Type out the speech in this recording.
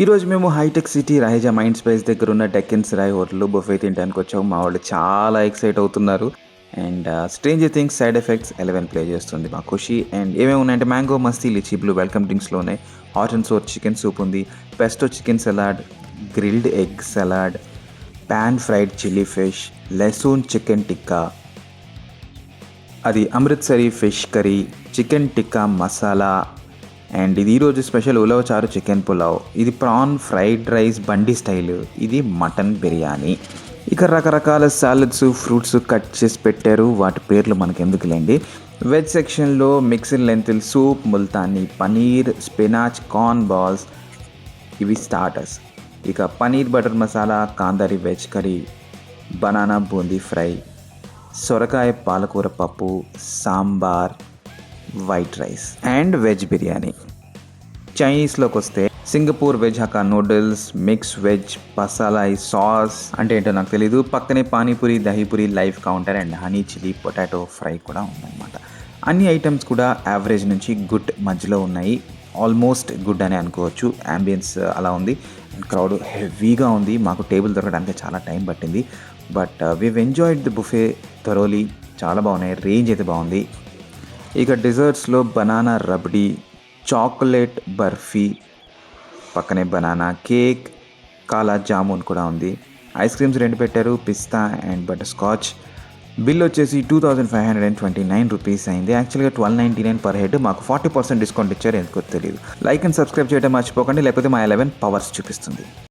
ఈరోజు మేము hitech city రాయిజా mind space దగ్గర ఉన్న డెక్కన్స్ రాయ్ హోటల్లో బుఫే తినడానికి వచ్చాము. మా వాళ్ళు చాలా ఎక్సైట్ అవుతున్నారు. And stranger things side effects 11 play చేస్తుంది మా ఖుషి. అండ్ ఏమేమి ఉన్నాయంటే మ్యాంగో మస్తీ లిచీ బ్లూ వెల్కమ్ డ్రింక్స్లో ఉన్నాయి. Hot and sour chicken soup ఉంది, pesto chicken salad, grilled egg salad, pan fried chilli fish, lasooni chicken tikka, అది Amritsari fish curry, chicken tikka masala. And ఇది ఈరోజు స్పెషల్ ఉలవ చారు చికెన్ పులావ్, ఇది ప్రాన్ ఫ్రైడ్ రైస్ బండి స్టైల్, ఇది మటన్ బిర్యానీ. ఇక రకరకాల సాలడ్స్ ఫ్రూట్స్ కట్ చేసి పెట్టారు, వాటి పేర్లు మనకు ఎందుకులేండి. వెజ్ సెక్షన్లో mixed lentil soup, Multani paneer, spinach corn balls, ఇవి స్టార్టర్స్. ఇక paneer butter masala, Kandhari veg curry, banana boondi fry, సొరకాయ పాలకూర పప్పు, sambar, white rice and veg biryani. చైనీస్లోకి వస్తే Singapore veg Hakka noodles, mix veg పసాలాయ్ సాస్ అంటే ఏంటో నాకు తెలీదు, పక్కనే panipuri, dahipuri, live counter and honey chilli potato fry కూడా ఉందన్నమాట. అన్ని ఐటమ్స్ కూడా యావరేజ్ నుంచి గుడ్ మధ్యలో ఉన్నాయి. ఆల్మోస్ట్ గుడ్ అని అనుకోవచ్చు. యాంబియన్స్ అలా ఉంది. క్రౌడ్ హెవీగా ఉంది. మాకు టేబుల్ దొరకడానికి చాలా టైం పట్టింది. But we've enjoyed the buffet thoroughly. చాలా బాగున్నాయి, రేంజ్ అయితే బాగుంది. ఇక డెజర్ట్స్లో బనానా రబ్డీ, చాక్లెట్ బర్ఫీ, పక్కనే బనానా కేక్, కాలా జామున్ కూడా ఉంది. ఐస్ క్రీమ్స్ 2 పెట్టారు, పిస్తా అండ్ బటర్ స్కాచ్. బిల్ వచ్చేసి 2529 రూపీస్ అయింది. యాక్చువల్గా 1299 పర్ హెడ్. మాకు 40% డిస్కౌంట్ ఇచ్చారు, ఎందుకో తెలియదు. లైక్ అండ్ సబ్స్క్రైబ్ చేయడం మర్చిపోకండి, లేకపోతే మా 11 పవర్స్ చూపిస్తుంది.